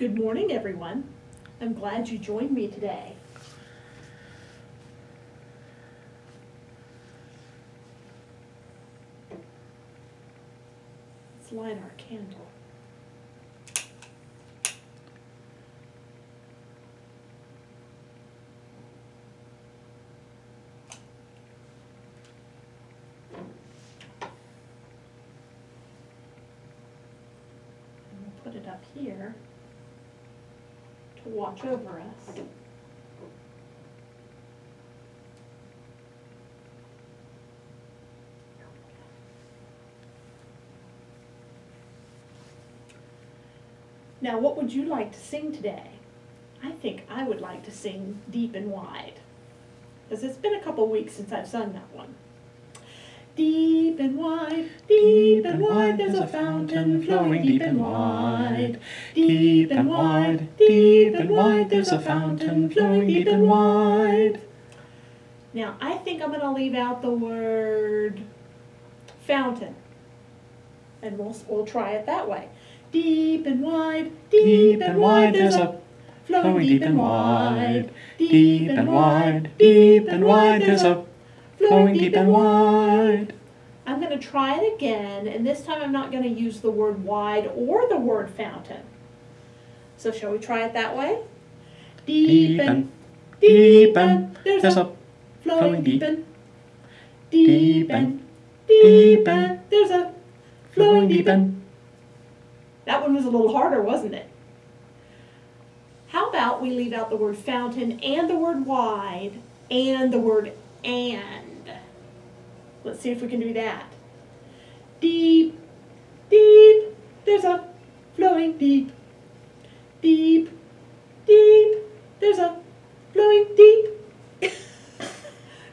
Good morning, everyone. I'm glad you joined me today. Let's light our candle. And we'll put it up here to watch over us. Now, what would you like to sing today? I think I would like to sing Deep and Wide, because it's been a couple weeks since I've sung that one. Deep and wide, there's a fountain flowing deep and wide. Deep and wide, there's a fountain flowing deep and wide. Now, I think I'm going to leave out the word fountain, and we'll try it that way. Deep and wide, there's a flowing deep and wide. Deep and wide, there's a flowing deep and wide. I'm going to try it again, and this time I'm not going to use the word wide or the word fountain. So shall we try it that way? Deep and there's a flowing deep and deep and there's a flowing deep and. That one was a little harder, wasn't it? How about we leave out the word fountain and the word wide and the word and? Let's see if we can do that. Deep, there's a flowing deep. Deep, there's a flowing deep.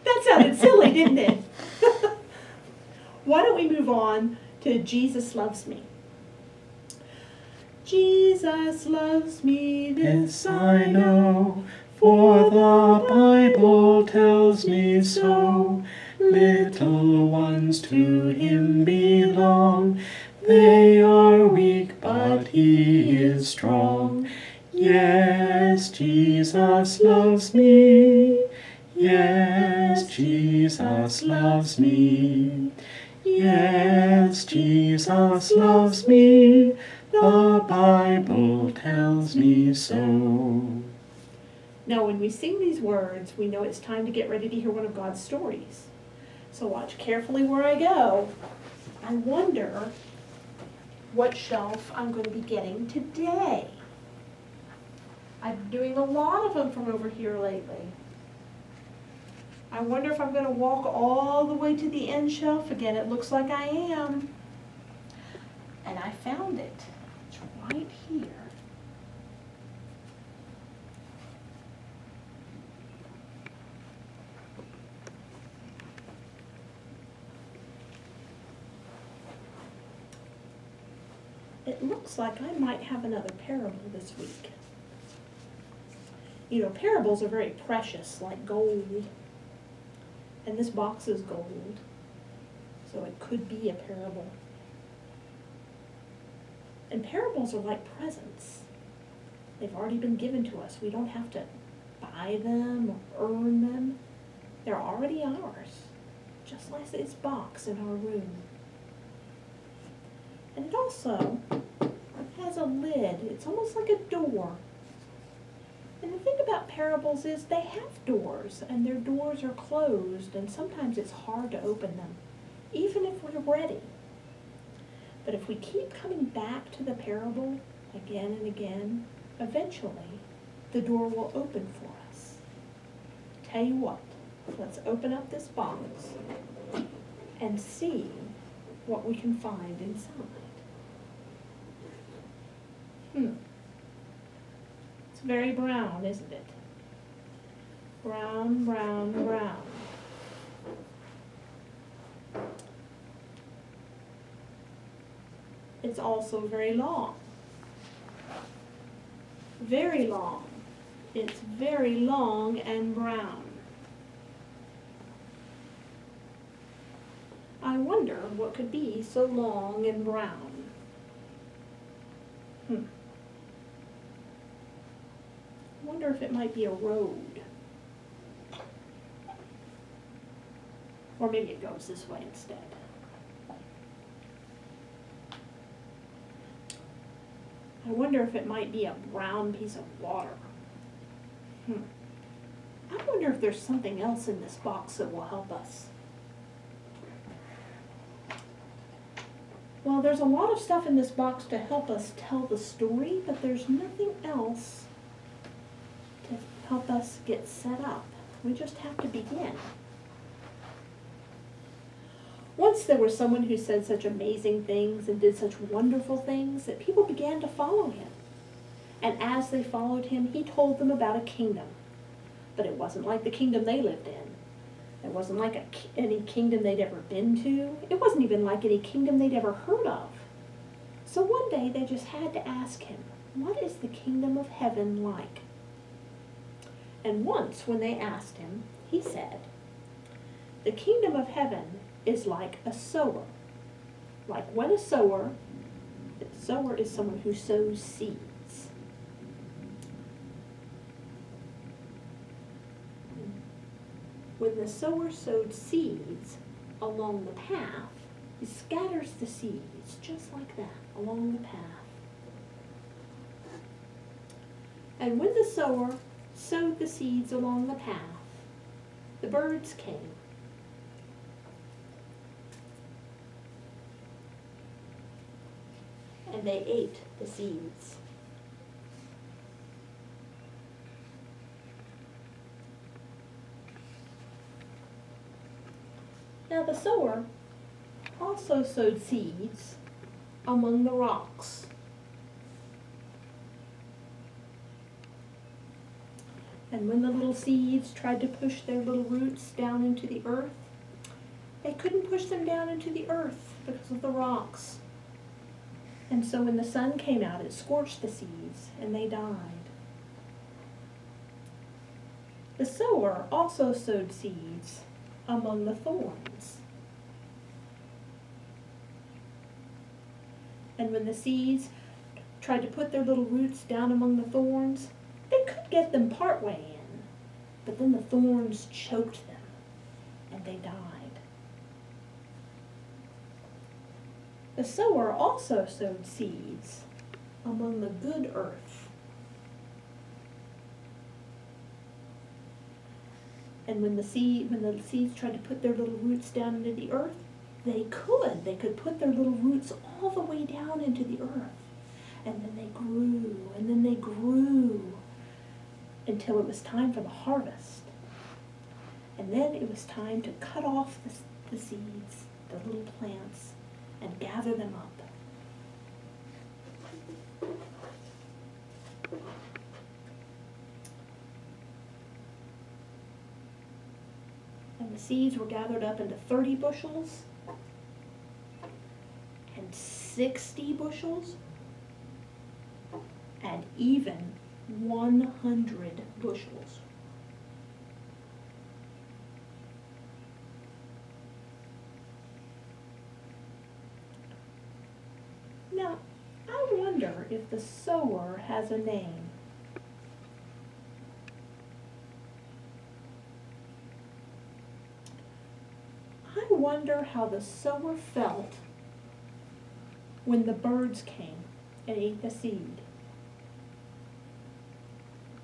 That sounded silly, didn't it? Why don't we move on to Jesus Loves Me? Jesus loves me, this I know, for the Bible tells me so. Little ones to him belong, they are weak, but he is strong. Yes, Jesus loves me. Yes, Jesus loves me. Yes, Jesus loves me. The Bible tells me so. Now, when we sing these words, we know it's time to get ready to hear one of God's stories. So watch carefully where I go. I wonder what shelf I'm going to be getting today. I'm doing a lot of them from over here lately. I wonder if I'm going to walk all the way to the end shelf again. It looks like I am. And I found it. It's right here. It looks like I might have another parable this week. You know, parables are very precious, like gold. And this box is gold, so it could be a parable. And parables are like presents. They've already been given to us. We don't have to buy them or earn them. They're already ours, just like this box in our room. And it also has a lid. It's almost like a door. And the thing about parables is they have doors, and their doors are closed, and sometimes it's hard to open them, even if we're ready. But if we keep coming back to the parable again and again, eventually the door will open for us. Tell you what, let's open up this box and see what we can find inside. It's very brown, isn't it? Brown, brown, brown. It's also very long. Very long. It's very long and brown. I wonder what could be so long and brown. wonder if it might be a road. Or maybe it goes this way instead. I wonder if it might be a brown piece of water. I wonder if there's something else in this box that will help us. Well, there's a lot of stuff in this box to help us tell the story, but there's nothing else to help us get set up. We just have to begin. Once there was someone who said such amazing things and did such wonderful things that people began to follow him. And as they followed him, he told them about a kingdom. But it wasn't like the kingdom they lived in. It wasn't like any kingdom they'd ever been to. It wasn't even like any kingdom they'd ever heard of. So one day they just had to ask him, what is the kingdom of heaven like? And once when they asked him, he said, the kingdom of heaven is like a sower. Like when a sower is someone who sows seeds. When the sower sowed seeds along the path, he scatters the seeds just like that along the path. And when the sower sowed the seeds along the path, the birds came. And they ate the seeds. Now the sower also sowed seeds among the rocks. And when the little seeds tried to push their little roots down into the earth, they couldn't push them down into the earth because of the rocks. And so when the sun came out, it scorched the seeds and they died. The sower also sowed seeds among the thorns. And when the seeds tried to put their little roots down among the thorns, they could get them partway in, but then the thorns choked them and they died. The sower also sowed seeds among the good earth. And when the seeds tried to put their little roots down into the earth, they could put their little roots all the way down into the earth. And then they grew, and then they grew, until it was time for the harvest. And then it was time to cut off the seeds, the little plants, and gather them up. And the seeds were gathered up into 30 bushels, and 60 bushels, and even 100 bushels. Now, I wonder if the sower has a name. I wonder how the sower felt when the birds came and ate the seed.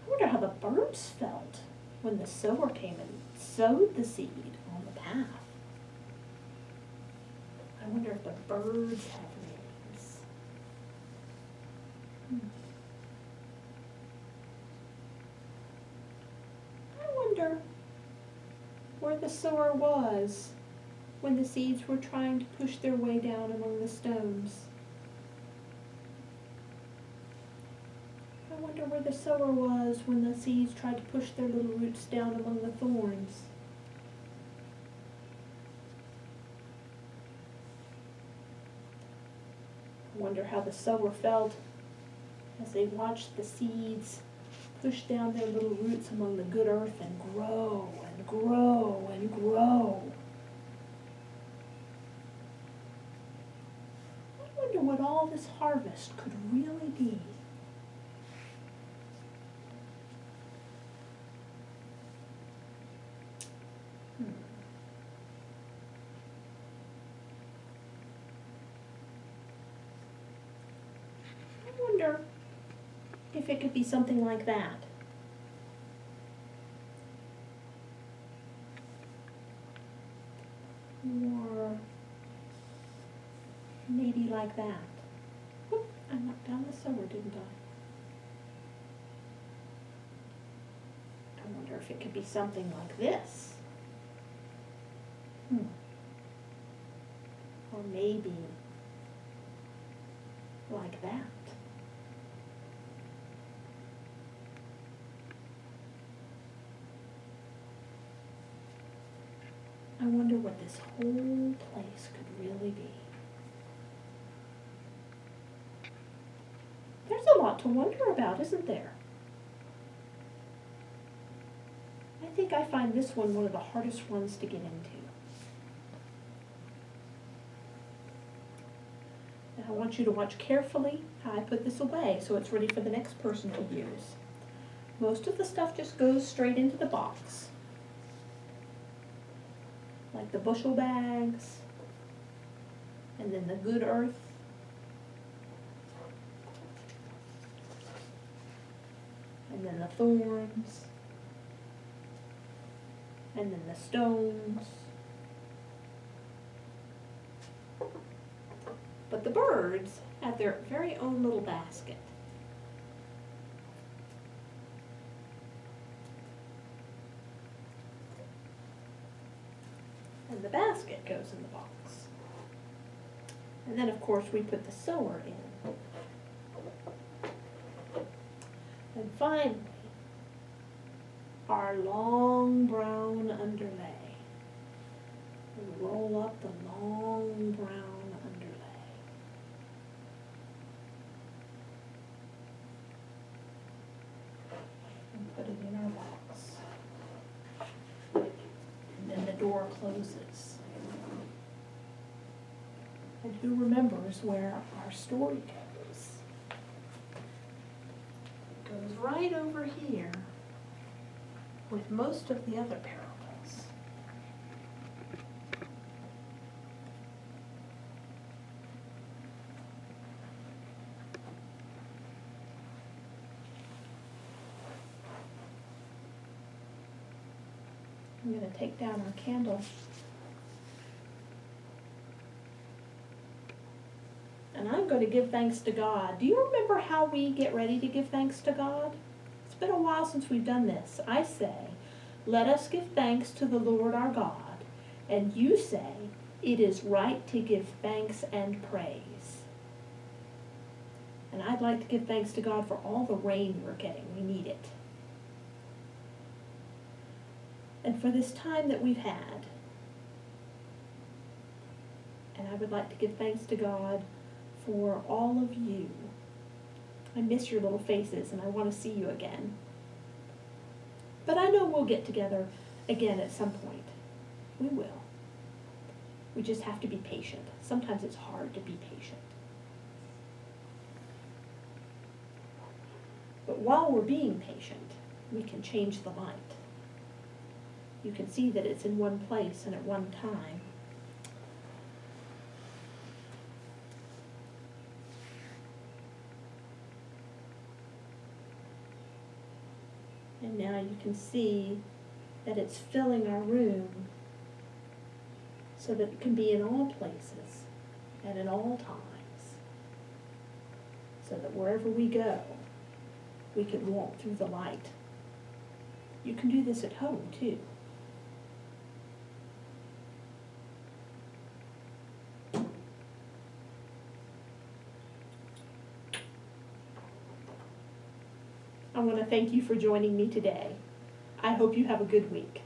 I wonder how the birds felt when the sower came and sowed the seed on the path. I wonder if the birds have names. I wonder where the sower was when the seeds were trying to push their way down among the stones. I wonder where the sower was when the seeds tried to push their little roots down among the thorns. I wonder how the sower felt as they watched the seeds push down their little roots among the good earth and grow and grow and grow. I wonder what all this harvest could really be. if it could be something like that. Or maybe like that. Whoop, I knocked down the sower, didn't I? I wonder if it could be something like this. Or maybe like that. I wonder what this whole place could really be. There's a lot to wonder about, isn't there? I think I find this one of the hardest ones to get into. Now I want you to watch carefully how I put this away so it's ready for the next person to use. Most of the stuff just goes straight into the box. Like the bushel bags, and then the good earth, and then the thorns, and then the stones. But the birds have their very own little basket. And the basket goes in the box. And then of course we put the sower in. And finally, our long brown underlay. We roll up the long brown underlay. And put it in our box. And then the door closes. And who remembers where our story goes? It goes right over here with most of the other parables. I'm going to take down our candle. And I'm going to give thanks to God. Do you remember how we get ready to give thanks to God? It's been a while since we've done this. I say, let us give thanks to the Lord our God. And you say, it is right to give thanks and praise. And I'd like to give thanks to God for all the rain we're getting. We need it. And for this time that we've had. And I would like to give thanks to God for all of you. I miss your little faces and I want to see you again. But I know we'll get together again at some point. We will. We just have to be patient. Sometimes it's hard to be patient. But while we're being patient, we can change the light. You can see that it's in one place and at one time. And now you can see that it's filling our room so that it can be in all places and at all times. So that wherever we go, we can walk through the light. You can do this at home too. I want to thank you for joining me today. I hope you have a good week.